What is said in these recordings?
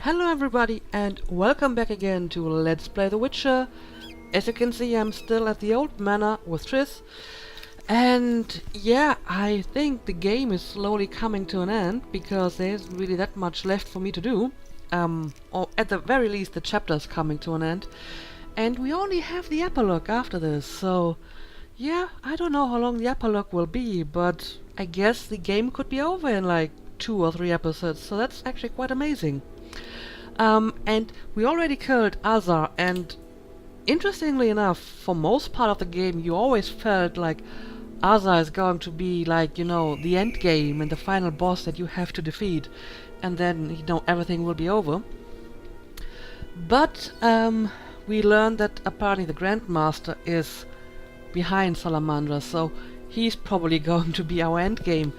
Hello everybody and welcome back again to Let's Play The Witcher. As you can see, I'm still at the old manor with Triss. And yeah, I think the game is slowly coming to an end because there isn't really that much left for me to do. Or at the very least the chapter's coming to an end. And we only have the epilogue after this, so yeah, I don't know how long the epilogue will be, but I guess the game could be over in like 2 or 3 episodes, so that's actually quite amazing. And we already killed Azar, and interestingly enough, for most part of the game, you always felt like Azar is going to be like, you know, the end game and the final boss that you have to defeat, and then, you know, everything will be over. But, we learned that apparently the Grandmaster is behind Salamandra, so he's probably going to be our end game.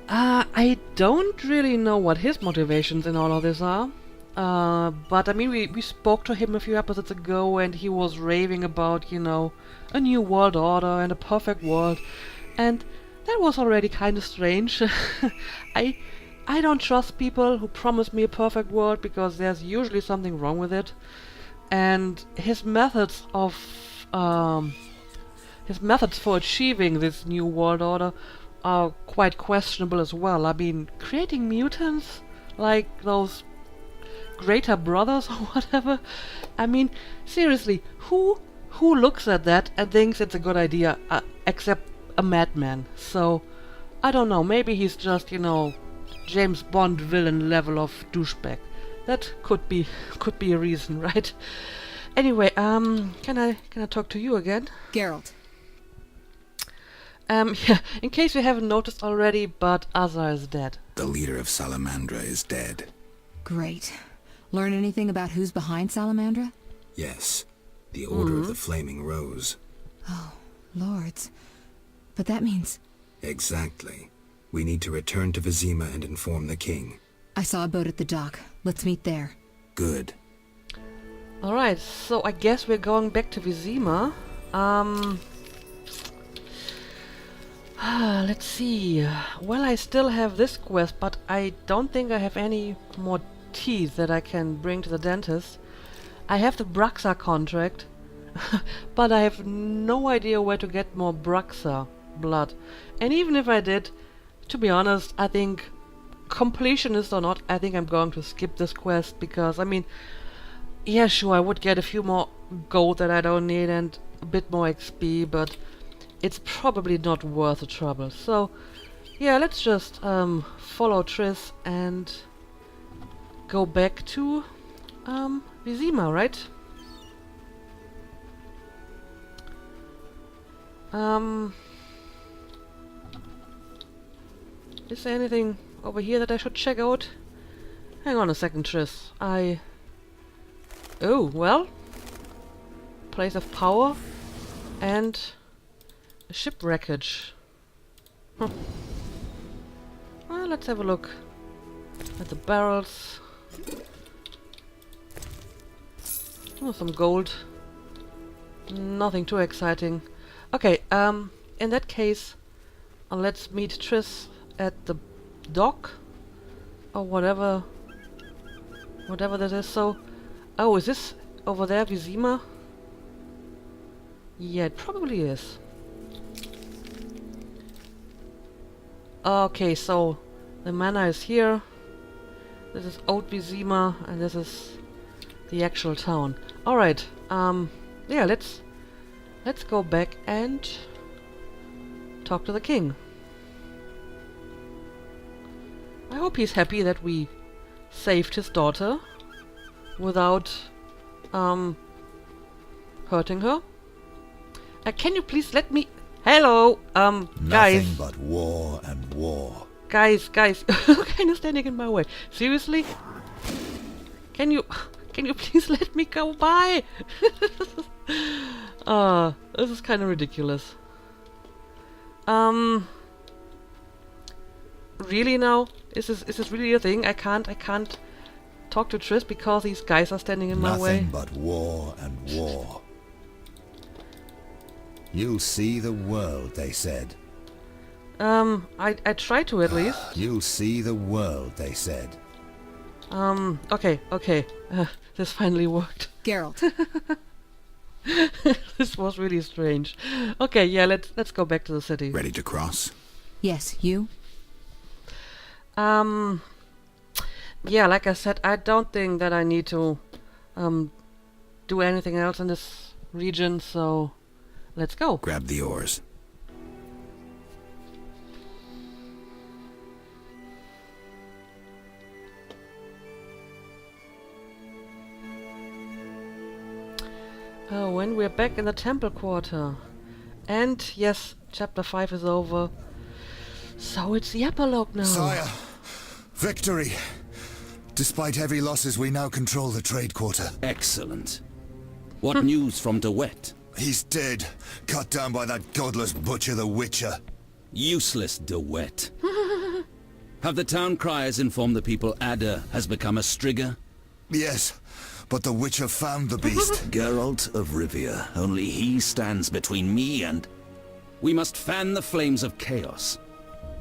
I don't really know what his motivations in all of this are. But I mean, we spoke to him a few episodes ago and he was raving about, you know, a new world order and a perfect world. And that was already kind of strange. I don't trust people who promise me a perfect world because there's usually something wrong with it. And his methods for achieving this new world order are quite questionable as well. I mean, creating mutants like those greater brothers or whatever. I mean, seriously, who looks at that and thinks it's a good idea, except a madman? So, I don't know, maybe he's just, you know, James Bond villain level of douchebag. That could be a reason, right? Anyway, can I talk to you again? Geralt. Yeah, in case you haven't noticed already, but Azar is dead. The leader of Salamandra is dead. Great. Learn anything about who's behind Salamandra? Yes, the Order of the Flaming Rose. Oh, lords. But that means... Exactly. We need to return to Vizima and inform the king. I saw a boat at the dock. Let's meet there. Good. Alright, so I guess we're going back to Vizima. Let's see. Well, I still have this quest, but I don't think I have any more teeth that I can bring to the dentist. I have the Braxa contract, but I have no idea where to get more Braxa blood. And even if I did, to be honest, I think, completionist or not, I think I'm going to skip this quest because, I mean, yeah, sure, I would get a few more gold that I don't need and a bit more XP, but it's probably not worth the trouble. So, yeah, let's just follow Triss and go back to Vizima, right? Is there anything over here that I should check out? Hang on a second, Triss. Oh, well. Place of power and a ship wreckage. Huh. Well, let's have a look at the barrels. Oh, some gold. Nothing too exciting. Okay, in that case, let's meet Triss at the dock or whatever that is. So, oh, is this over there Vizima? Yeah, it probably is. Okay, so the manor is here. This is Old Vizima, and this is the actual town. Alright, yeah, let's go back and talk to the king. I hope he's happy that we saved his daughter without hurting her. Can you please let me... Hello, guys. Nothing but war and war. Guys, kind of standing in my way. Seriously? Can you please let me go by? This is kind of ridiculous. Really now? Is this really a thing? I can't talk to Triss because these guys are standing in my way. Nothing but war and war. You'll see the world, they said. I try to at least. You'll see the world, they said. Okay. This finally worked. Geralt, This was really strange. Okay, yeah, let's go back to the city. Ready to cross? yes, you? Yeah, like I said, I don't think that I need to do anything else in this region, so let's go. Grab the oars. Oh, when we're back in the temple quarter. And yes, chapter 5 is over. So it's the epilogue now. Sire, victory! Despite heavy losses, we now control the trade quarter. Excellent. What news from De Wet? He's dead, cut down by that godless butcher, the Witcher. Useless De Wet. Have the town criers informed the people Ada has become a Strigger? Yes, but the Witcher found the beast. Geralt of Rivia. Only he stands between me and... We must fan the flames of chaos.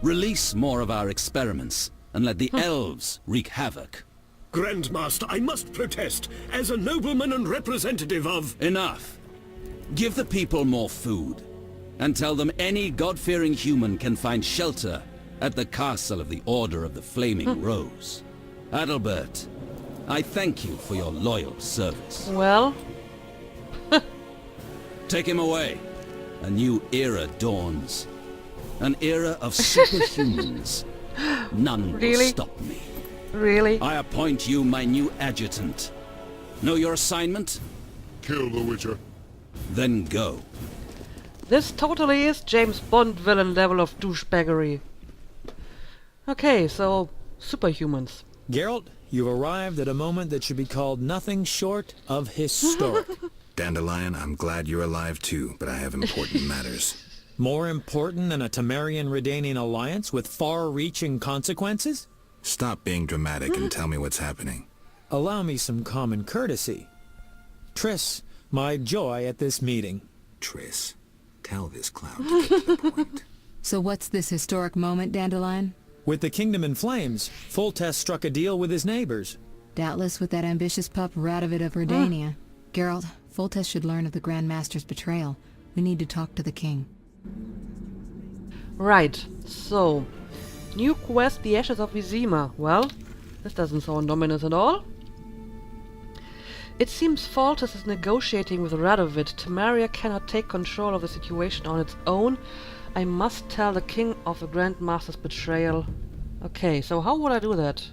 Release more of our experiments, and let the elves wreak havoc. Grandmaster, I must protest, as a nobleman and representative of... Enough. Give the people more food, and tell them any God-fearing human can find shelter at the castle of the Order of the Flaming Rose. Adalbert, I thank you for your loyal service. Well, Take him away. A new era dawns. An era of superhumans. None will Really? stop me. really? I appoint you my new adjutant. Know your assignment? Kill the Witcher. Then go. This totally is James Bond villain level of douchebaggery. Okay, so superhumans. Geralt, you've arrived at a moment that should be called nothing short of historic. Dandelion, I'm glad you're alive too, but I have important matters. More important than a Temerian-Redanian alliance with far-reaching consequences? Stop being dramatic and tell me what's happening. Allow me some common courtesy. Triss, my joy at this meeting. Triss, tell this clown to get to the point. So what's this historic moment, Dandelion? With the kingdom in flames, Foltest struck a deal with his neighbors. Doubtless with that ambitious pup Radovid of Redania. Geralt, Foltest should learn of the Grand Master's betrayal. We need to talk to the king. Right, so... New quest, the Ashes of Vizima. Well, this doesn't sound ominous at all. It seems Foltest is negotiating with Radovid. Temeria cannot take control of the situation on its own. I must tell the king of the Grand Master's betrayal. Okay, so how would I do that?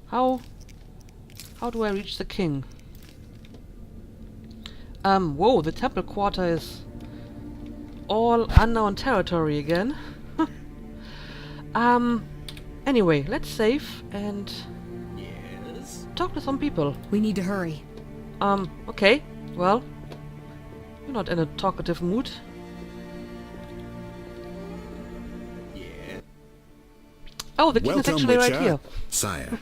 How do I reach the king? Whoa, the temple quarter is all unknown territory again. Anyway, let's save and talk to some people. We need to hurry. Okay, well, you're not in a talkative mood. Oh, the king is Welcome, actually right Witcher. here. Sire,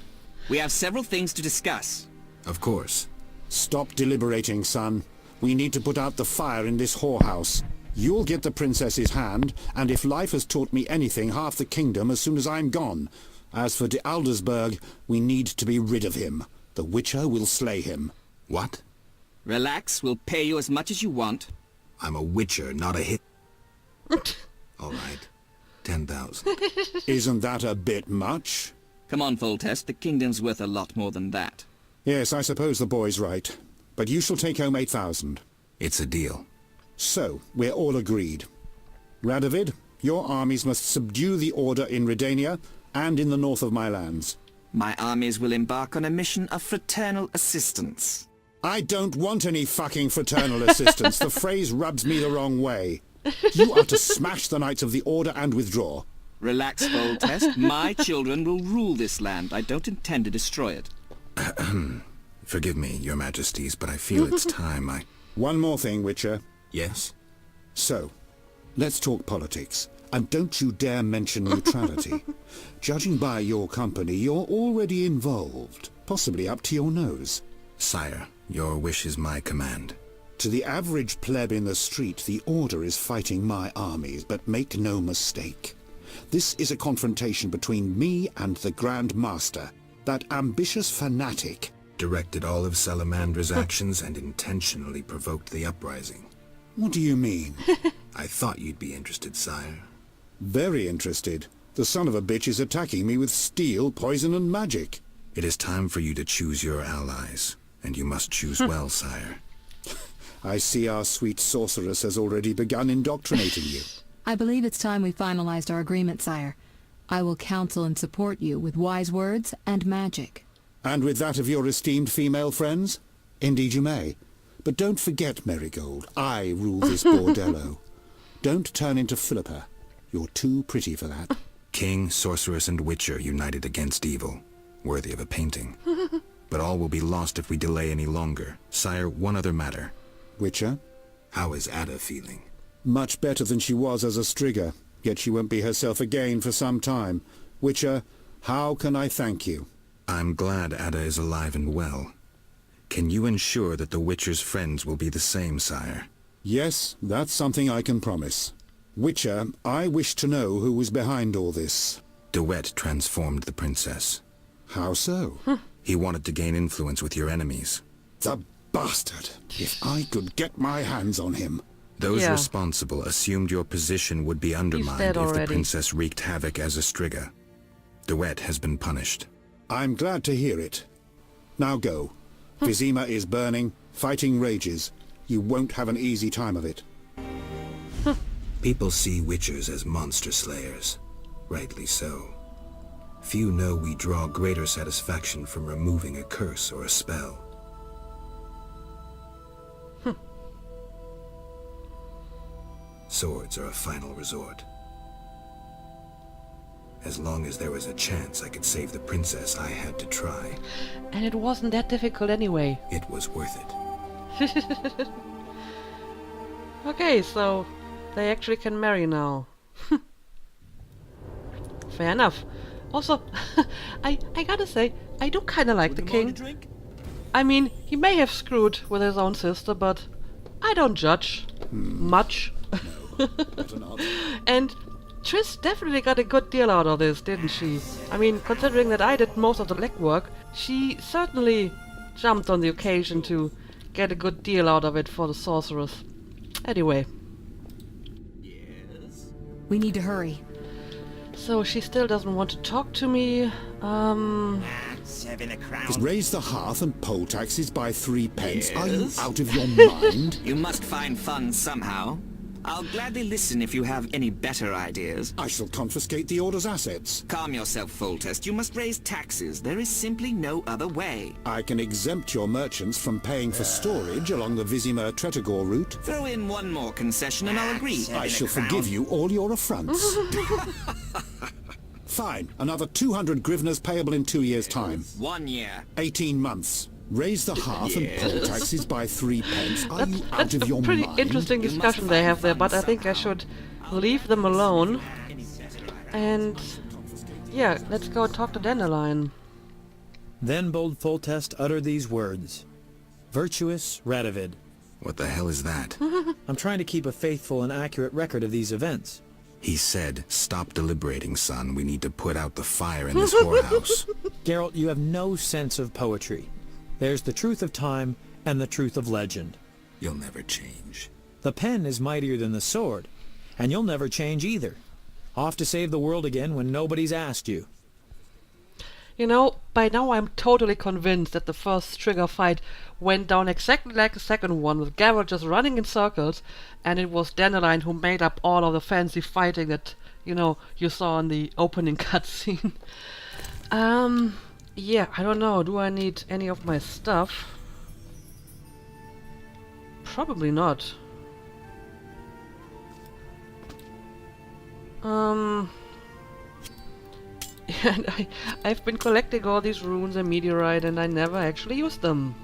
We have several things to discuss. of course. Stop deliberating, son. We need to put out the fire in this whorehouse. You'll get the princess's hand, and if life has taught me anything, half the kingdom as soon as I'm gone. As for de Aldersberg, we need to be rid of him. The Witcher will slay him. What? Relax, we'll pay you as much as you want. I'm a witcher, not a hit. All right. 10,000. Isn't that a bit much? Come on, Foltest, the kingdom's worth a lot more than that. Yes, I suppose the boy's right. But you shall take home 8,000. It's a deal. So, we're all agreed. Radovid, your armies must subdue the Order in Redania and in the north of my lands. My armies will embark on a mission of fraternal assistance. I don't want any fucking fraternal assistance. The phrase rubs me the wrong way. You are to smash the Knights of the Order and withdraw. Relax, Foltest. My children will rule this land. I don't intend to destroy it. Forgive me, your majesties, but I feel it's time One more thing, Witcher. Yes? So, let's talk politics. And don't you dare mention neutrality. Judging by your company, you're already involved. Possibly up to your nose. Sire, your wish is my command. To the average pleb in the street, the Order is fighting my armies, but make no mistake. This is a confrontation between me and the Grand Master. That ambitious fanatic. Directed all of Salamandra's actions and intentionally provoked the uprising. What do you mean? I thought you'd be interested, sire. Very interested. The son of a bitch is attacking me with steel, poison, and magic. It is time for you to choose your allies, and you must choose well, sire. I see our sweet sorceress has already begun indoctrinating you. I believe it's time we finalized our agreement, sire. I will counsel and support you with wise words and magic. And with that of your esteemed female friends? Indeed you may. But don't forget, Marigold, I rule this bordello. Don't turn into Philippa. You're too pretty for that. King, sorceress, and witcher united against evil. Worthy of a painting. But all will be lost if we delay any longer. Sire, one other matter. Witcher? How is Ada feeling? Much better than she was as a Strigger, yet she won't be herself again for some time. Witcher, how can I thank you? I'm glad Ada is alive and well. Can you ensure that the Witcher's friends will be the same, sire? Yes, that's something I can promise. Witcher, I wish to know who was behind all this. DeWitt transformed the princess. How so? He wanted to gain influence with your enemies. The bastard! If I could get my hands on him. Those Yeah. responsible assumed your position would be undermined dead if the already. princess wreaked havoc as a Striga. DeWitt has been punished. I'm glad to hear it. Now go. Vizima is burning, fighting rages. You won't have an easy time of it. People see witchers as monster slayers. Rightly so. Few know we draw greater satisfaction from removing a curse or a spell. Swords are a final resort. As long as there was a chance I could save the princess, I had to try. And it wasn't that difficult anyway. It was worth it. Okay, so they actually can marry now. Fair enough. Also, I gotta say, I do kinda like the king. I mean, he may have screwed with his own sister, but I don't judge. Much. And Triss definitely got a good deal out of this, didn't she? I mean, considering that I did most of the legwork, she certainly jumped on the occasion to get a good deal out of it for the sorceress. Anyway. We need to hurry. So she still doesn't want to talk to me. Just raise the hearth and poll taxes by 3 pence. Are you Yes? out of your mind? You must find funds somehow. I'll gladly listen if you have any better ideas. I shall confiscate the Order's assets. Calm yourself, Foltest. You must raise taxes. There is simply no other way. I can exempt your merchants from paying for storage along the Vizima-Tretogor route. Throw in one more concession and I'll agree. I shall forgive you all your affronts. Fine. Another 200 grivnas payable in 2 years' time. 1 year. 18 months. Raise the hearth and poll taxes by 3 pence. Are you out That's of a your pretty mind? interesting discussion they have there, but I think I should leave them alone. And yeah, let's go talk to Dandelion. Then bold Foltest uttered these words. Virtuous Radovid. What the hell is that? I'm trying to keep a faithful and accurate record of these events. He said, "Stop deliberating, son. We need to put out the fire in this whorehouse." Geralt, you have no sense of poetry. There's the truth of time and the truth of legend. You'll never change. The pen is mightier than the sword, and you'll never change either. Off to save the world again when nobody's asked you. You know, by now I'm totally convinced that the first trigger fight went down exactly like the second one, with Geralt just running in circles, and it was Dandelion who made up all of the fancy fighting that, you know, you saw in the opening cutscene. Yeah, I don't know. Do I need any of my stuff? Probably not. And I've been collecting all these runes and meteorite, and I never actually used them.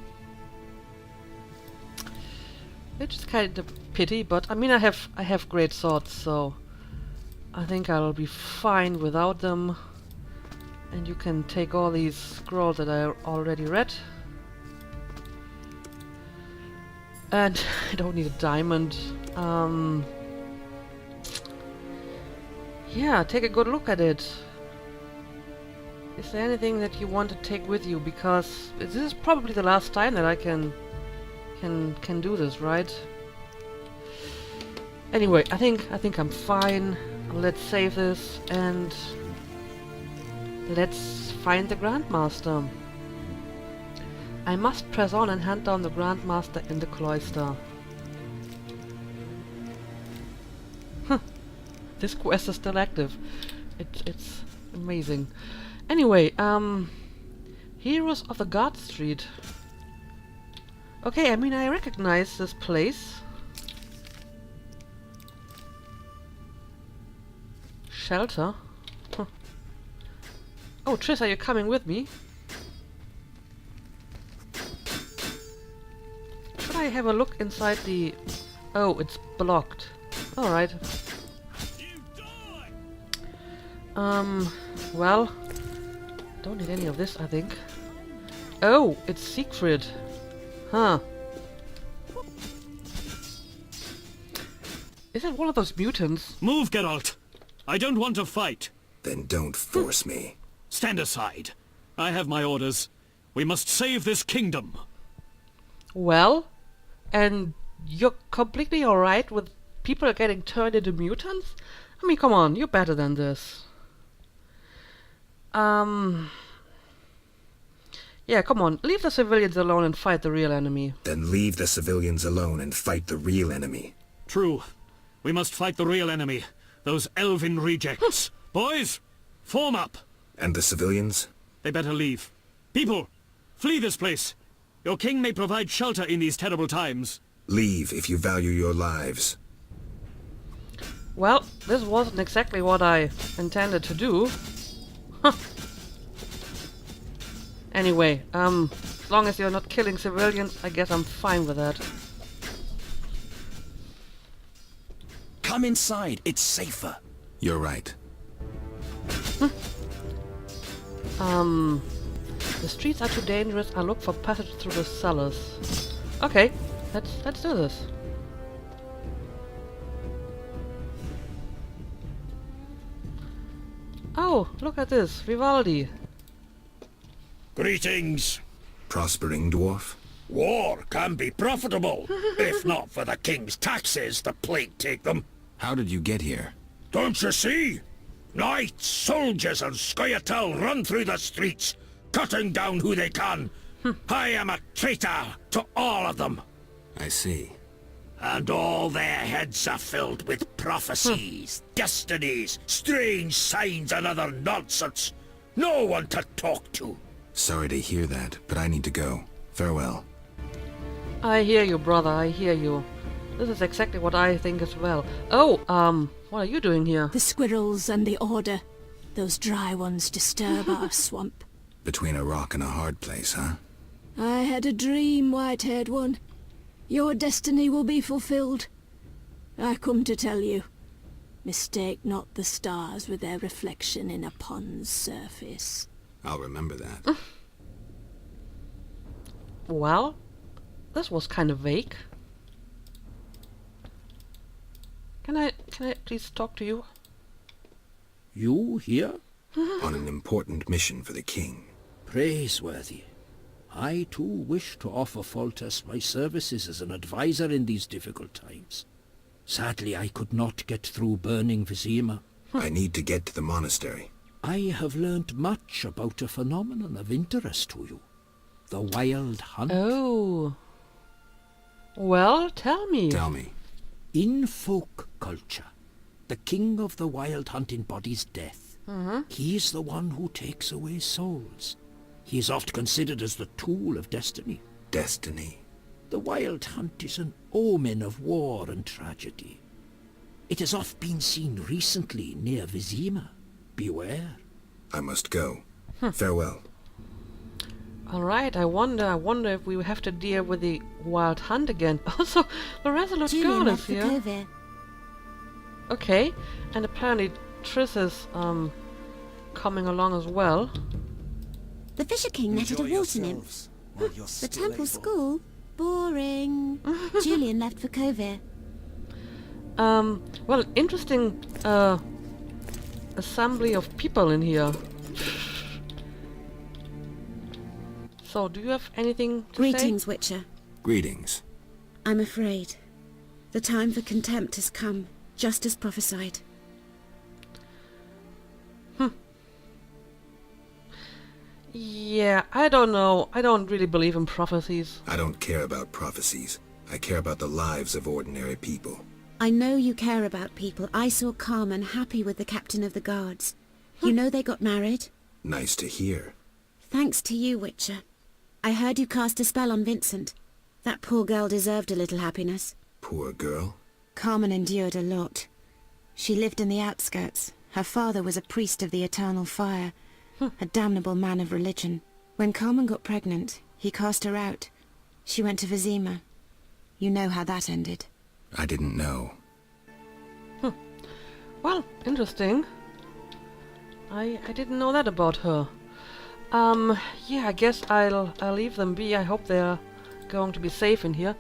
Which is kind of pity, but I mean I have great swords, so I think I'll be fine without them. And you can take all these scrolls that I already read. And I don't need a diamond. Yeah, take a good look at it. Is there anything that you want to take with you? Because this is probably the last time that I can do this, right? Anyway, I think I'm fine. Let's save this and let's find the Grandmaster. I must press on and hunt down the Grandmaster in the cloister. Huh. This quest is still active. It's amazing. Anyway, Heroes of the God Street. Okay, I mean, I recognize this place. Shelter? Huh. Oh, Triss, are you coming with me? Should I have a look inside the... Oh, it's blocked. Alright. Well... Don't need any of this, I think. Oh, it's Siegfried. Huh. Is it one of those mutants? Move, Geralt! I don't want to fight. Then don't force me. Stand aside. I have my orders. We must save this kingdom. Well, and you're completely alright with people getting turned into mutants? I mean, come on, you're better than this. Yeah, come on, leave the civilians alone and fight the real enemy. Then leave the civilians alone and fight the real enemy. True. We must fight the real enemy. Those elven rejects. Boys, form up. And the civilians? They better leave. People, flee this place. Your king may provide shelter in these terrible times. Leave if you value your lives. Well, this wasn't exactly what I intended to do. Huh. Anyway, as long as you're not killing civilians, I guess I'm fine with that. Come inside, it's safer. You're right. The streets are too dangerous. I look for passage through the cellars. Okay, let's do this. Oh, look at this, Vivaldi. Greetings. Prospering dwarf? War can be profitable. If not for the king's taxes, the plague take them. How did you get here? Don't you see? Knights, soldiers and Scoia'tael run through the streets, cutting down who they can. I am a traitor to all of them. I see. And all their heads are filled with prophecies, destinies, strange signs and other nonsense. No one to talk to. Sorry to hear that, but I need to go. Farewell. I hear you, brother, I hear you. This is exactly what I think as well. Oh, what are you doing here? The squirrels and the order. Those dry ones disturb our swamp. Between a rock and a hard place, huh? I had a dream, white-haired one. Your destiny will be fulfilled. I come to tell you. Mistake not the stars with their reflection in a pond's surface. I'll remember that. Well, this was kind of vague. Can I please talk to you? You here? On an important mission for the king. Praiseworthy. I too wish to offer Foltest my services as an advisor in these difficult times. Sadly, I could not get through burning Vizima. I need to get to the monastery. I have learnt much about a phenomenon of interest to you. The Wild Hunt. Oh. Well, tell me. Tell me. In folk culture, the king of the Wild Hunt embodies death. He is the one who takes away souls. He is oft considered as the tool of destiny. Destiny. The Wild Hunt is an omen of war and tragedy. It has oft been seen recently near Vizima. Beware. I must go. Farewell. Alright, I wonder if we have to deal with the Wild Hunt again. Also, the Resolute Girl is here. Okay, and apparently Triss is coming along as well. The Fisher King netted a water nymph. The temple school? Boring. Julian left for Kovir. Well, interesting assembly of people in here. So, do you have anything to Greetings, say? Witcher. Greetings. I'm afraid. The time for contempt has come, just as prophesied. Yeah, I don't know. I don't really believe in prophecies. I don't care about prophecies. I care about the lives of ordinary people. I know you care about people. I saw Carmen happy with the captain of the guards. You know they got married? Nice to hear. Thanks to you, Witcher. I heard you cast a spell on Vincent. That poor girl deserved a little happiness. Poor girl. Carmen endured a lot. She lived in the outskirts. Her father was a priest of the eternal fire, a damnable man of religion. When Carmen got pregnant, he cast her out. She went to Vizima. You know how that ended. I didn't know. Well, interesting. I didn't know that about her. Yeah, I guess I'll leave them be. I hope they're going to be safe in here.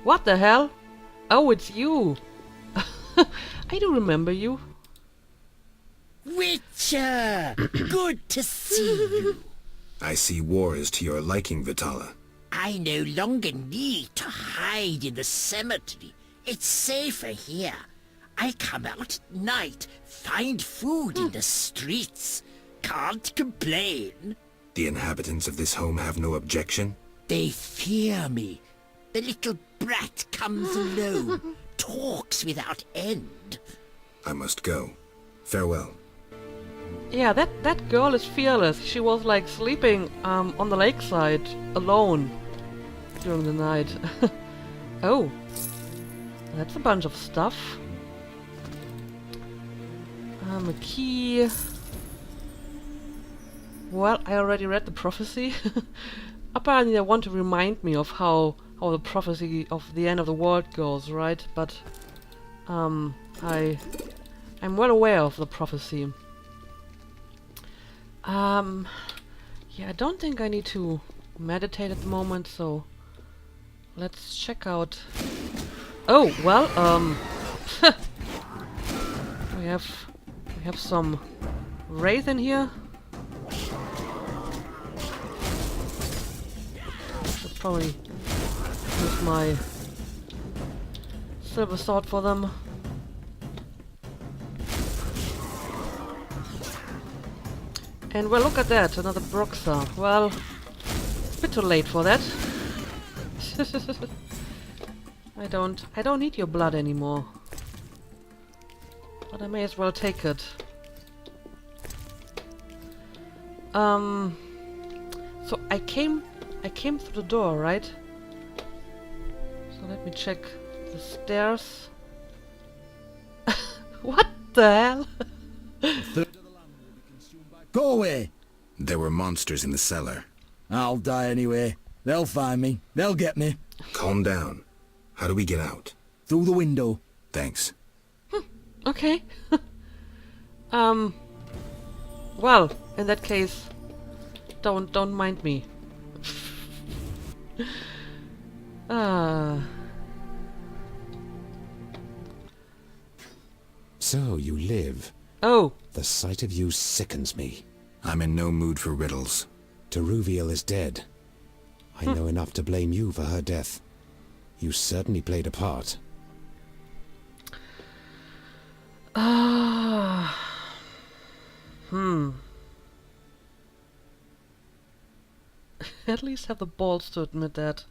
What the hell? Oh, it's you. I do remember you. Witcher! Good to see you. I see war is to your liking, Vitala. I no longer need to hide in the cemetery. It's safer here. I come out at night, find food in the streets. Can't complain. The inhabitants of this home have no objection? They fear me. The little brat comes alone, talks without end. I must go. Farewell. Yeah, that girl is fearless. She was like sleeping on the lakeside alone during the night. Oh, that's a bunch of stuff. A key. Well, I already read the prophecy. Apparently they want to remind me of how the prophecy of the end of the world goes, right? But I'm well aware of the prophecy. Yeah, I don't think I need to meditate at the moment, so let's check out. Oh, well, we have some wraith in here. Should probably use my silver sword for them. And well, look at that, another Broxa. Well, a bit too late for that. I don't need your blood anymore. But I may as well take it. So I came through the door, right? So let me check the stairs. What the hell? Go away! There were monsters in the cellar. I'll die anyway. They'll find me. They'll get me. Calm down. How do we get out? Through the window. Thanks. Okay. Well, in that case, don't mind me. So you live. Oh. The sight of you sickens me. I'm in no mood for riddles. Teruviel is dead. I know enough to blame you for her death. You certainly played a part. At least have the balls to admit that.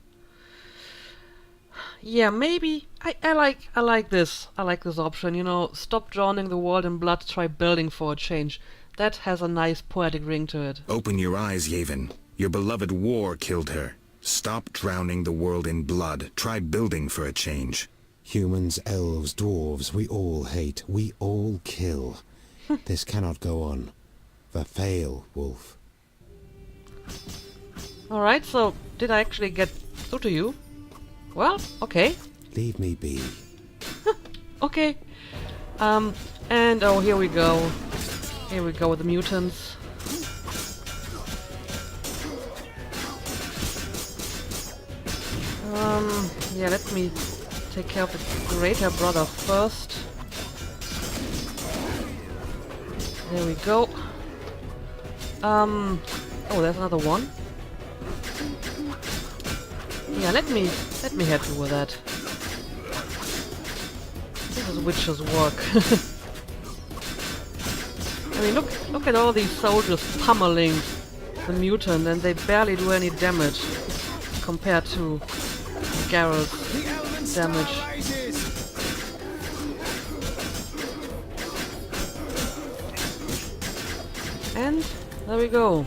Yeah, maybe I like this. I like this option, you know, stop drowning the world in blood, try building for a change. That has a nice poetic ring to it. Open your eyes, Yavin. Your beloved war killed her. Stop drowning the world in blood. Try building for a change. Humans, elves, dwarves, we all hate. We all kill. This cannot go on. Verfail, Wolf. Alright, so did I actually get through to you? Well, okay. Leave me be. Okay. And oh, here we go. Here we go with the mutants. Yeah, let me take care of the greater brother first. There we go. Oh, there's another one. Yeah, let me help you with that. This is witch's work. I mean, look at all these soldiers pummeling the mutant, and they barely do any damage compared to Geralt's damage. And there we go.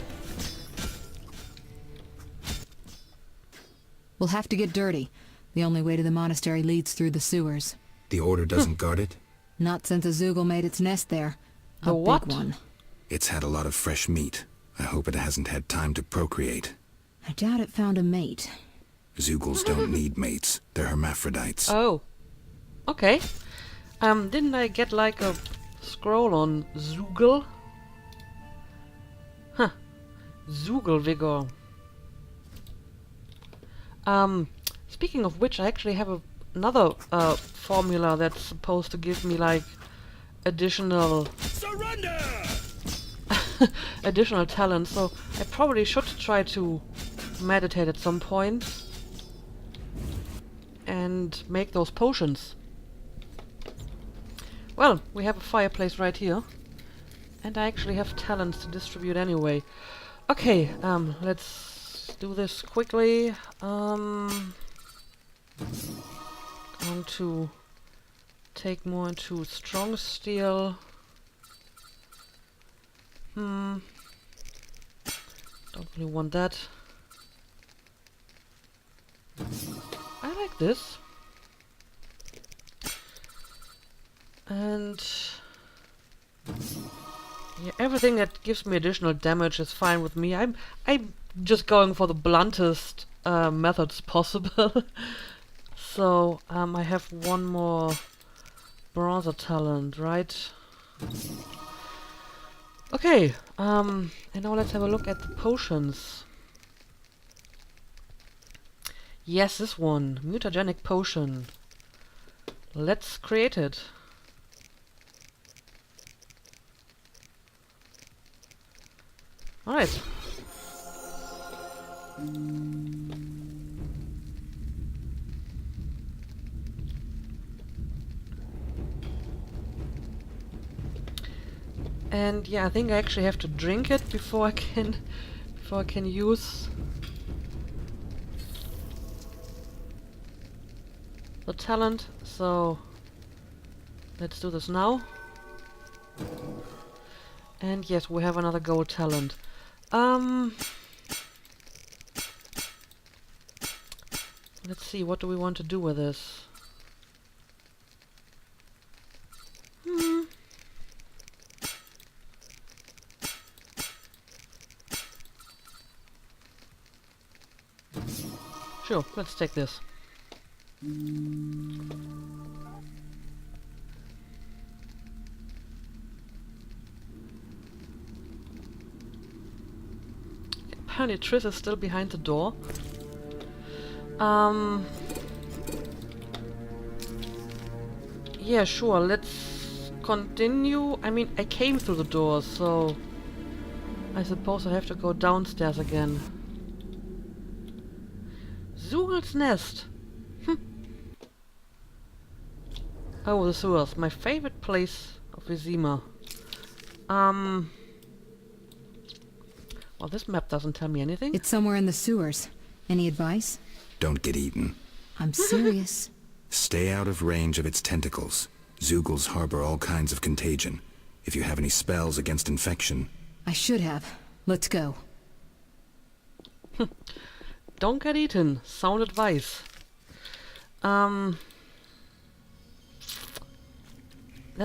We'll have to get dirty. The only way to the monastery leads through the sewers. The Order doesn't guard it? Not since a Zoogle made its nest there. The what? Big one. It's had a lot of fresh meat. I hope it hasn't had time to procreate. I doubt it found a mate. Zoogles don't need mates. They're hermaphrodites. Oh. Okay. Didn't I get like a scroll on Zoogle? Huh. Zoogle vigor. Speaking of which, I actually have another formula that's supposed to give me like additional additional talent, so I probably should try to meditate at some point and make those potions. Well, we have a fireplace right here, and I actually have talents to distribute anyway. Okay, let's do this quickly. Going to take more into strong steel. Don't really want that. I like this. And yeah, everything that gives me additional damage is fine with me. I'm just going for the bluntest methods possible. So I have one more bronzer talent, right? Okay, and now let's have a look at the potions. Yes, this one, mutagenic potion. Let's create it. Alright. And yeah, I think I actually have to drink it before I can use the talent. So let's do this now. And yes, we have another gold talent. Let's see, what do we want to do with this? Sure, let's take this. Apparently Triss is still behind the door. Yeah, sure, let's continue. I mean, I came through the door, so I suppose I have to go downstairs again. Zoogle's nest. Oh, the sewers. My favorite place of Vizima. Well, this map doesn't tell me anything. It's somewhere in the sewers. Any advice? Don't get eaten. I'm serious. Stay out of range of its tentacles. Zoogles harbor all kinds of contagion. If you have any spells against infection... I should have. Let's go. Don't get eaten. Sound advice. That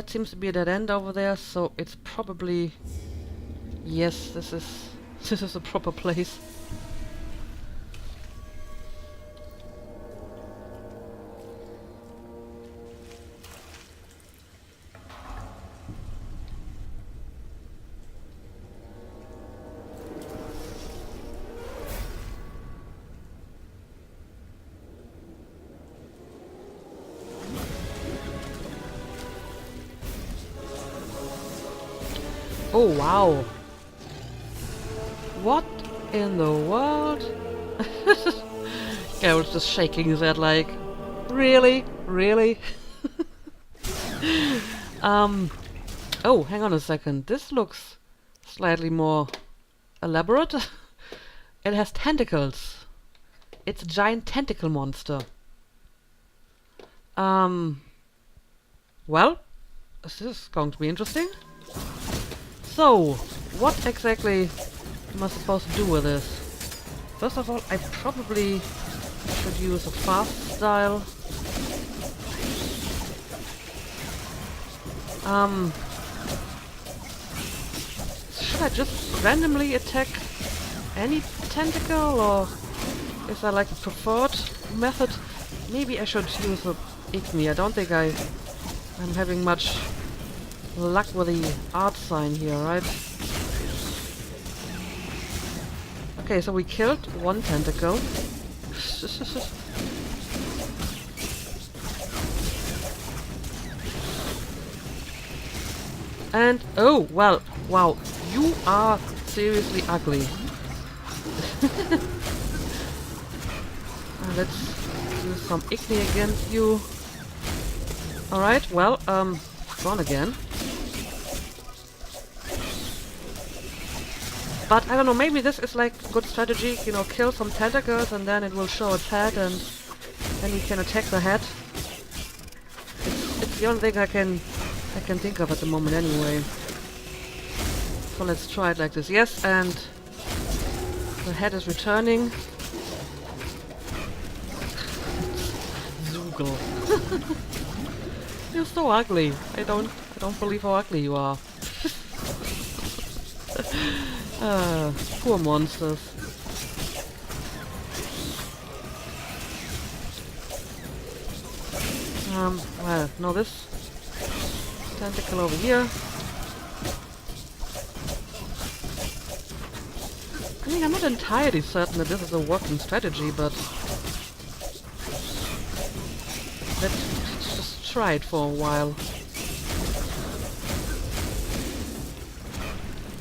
seems to be a dead end over there, so it's probably... Yes, this is a proper place. Oh wow! What in the world? Geralt's just shaking his head like, really? Really? Oh, hang on a second. This looks slightly more elaborate. It has tentacles. It's a giant tentacle monster. Well, this is going to be interesting. So, what exactly am I supposed to do with this? First of all, I probably should use a fast style. Should I just randomly attack any tentacle, or is there like a preferred method? Maybe I should use a Igni. I don't think I'm having much luck with the art sign here, right? Okay, so we killed one tentacle. And oh, well, wow, you are seriously ugly. Let's do some Igni against you. Alright, well, gone again. But I don't know, maybe this is like a good strategy, you know, kill some tentacles and then it will show its head and then you can attack the head. It's the only thing I can think of at the moment anyway. So let's try it like this. Yes, and the head is returning. Zoogle. You're so ugly. I don't believe how ugly you are. Poor monsters. Well, no, this tentacle over here. I mean, I'm not entirely certain that this is a working strategy, but let's just try it for a while.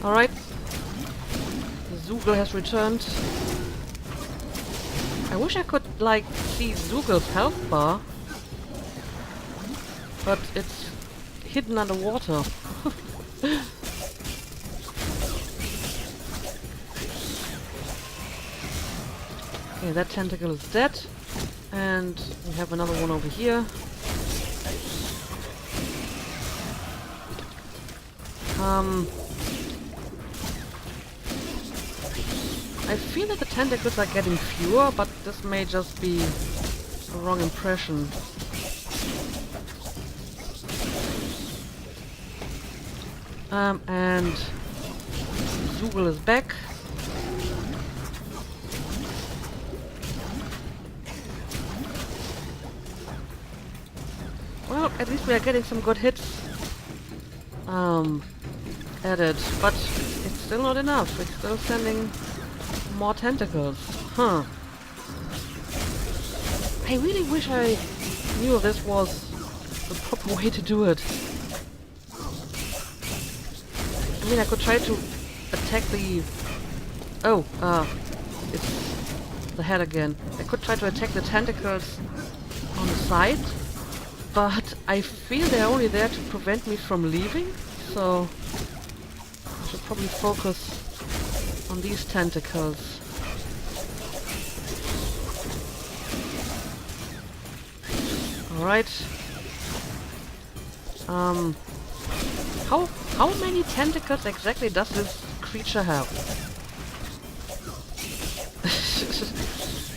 Alright. Zoogle has returned. I wish I could, like, see Zoogle's health bar. But it's hidden underwater. Okay, that tentacle is dead. And we have another one over here. I feel that the tentacles are getting fewer, but this may just be a wrong impression. And Zoogle is back. Well, at least we are getting some good hits at it, but it's still not enough. It's still sending more tentacles. Huh. I really wish I knew this was the proper way to do it. I mean, I could try to attack the... Oh, it's the head again. I could try to attack the tentacles on the side, but I feel they're only there to prevent me from leaving, so I should probably focus on these tentacles. Alright. How many tentacles exactly does this creature have?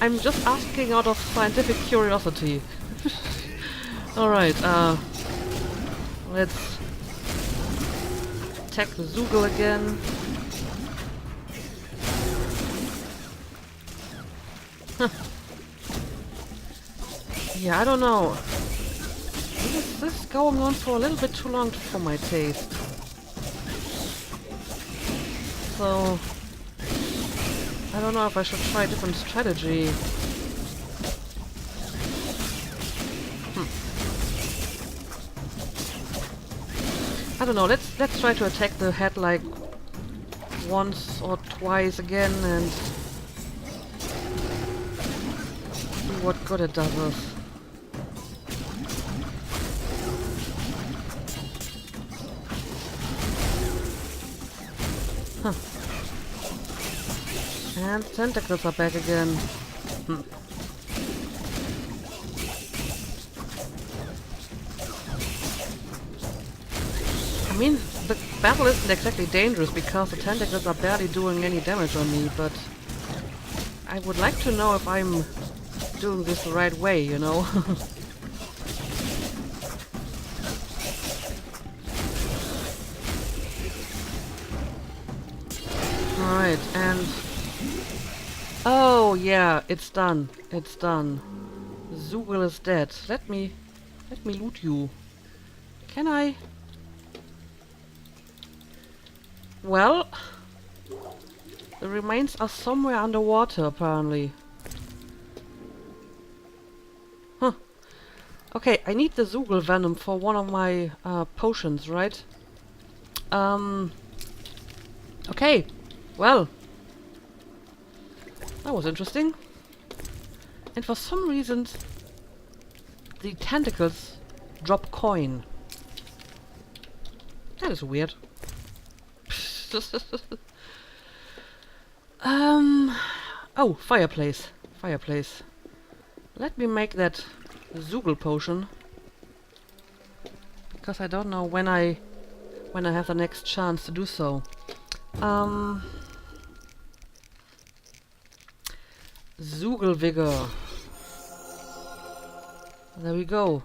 I'm just asking out of scientific curiosity. Alright, let's attack the Zoogle again. Yeah, I don't know. This is going on for a little bit too long for my taste. So I don't know if I should try a different strategy. I don't know, let's try to attack the head like once or twice again and what good it does us. Huh. And tentacles are back again. I mean, the battle isn't exactly dangerous because the tentacles are barely doing any damage on me, but I would like to know if I'm doing this the right way, you know? Alright, and... oh, yeah, it's done. It's done. Zugel is dead. Let me loot you. Can I? Well... the remains are somewhere underwater, apparently. Huh. Okay, I need the Zugel venom for one of my potions, right? Okay. Well. That was interesting. And for some reason, the tentacles drop coin. That is weird. Oh, fireplace. Fireplace. Let me make that Zugel potion. Because I don't know when I have the next chance to do so. Zugel Vigor. There we go.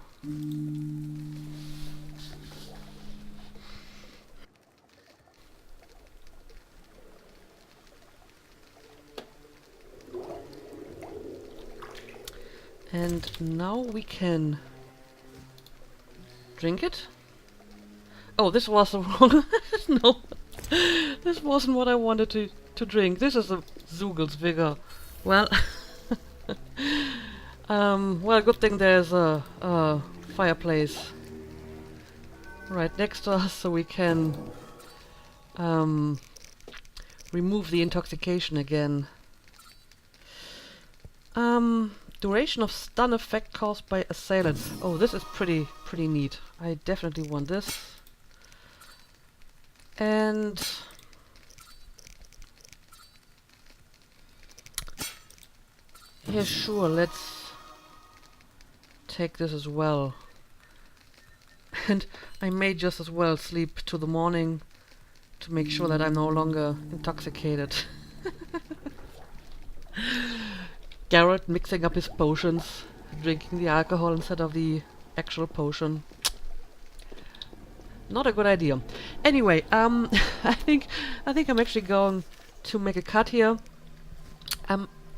And now we can drink it. Oh, this was the wrong... no, this wasn't what I wanted to drink. This is a Zugel's Vigor. Well, well, good thing there's a fireplace right next to us, so we can remove the intoxication again. Duration of stun effect caused by assailants. Oh, this is pretty neat. I definitely want this. And yeah, sure, let's take this as well. And I may just as well sleep to the morning to make sure that I'm no longer intoxicated. Garrett mixing up his potions, drinking the alcohol instead of the actual potion. Not a good idea. Anyway, I think I'm actually going to make a cut here.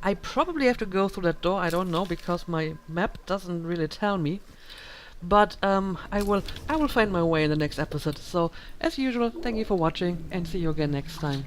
I probably have to go through that door. I don't know because my map doesn't really tell me. But I will find my way in the next episode. So as usual, thank you for watching and see you again next time.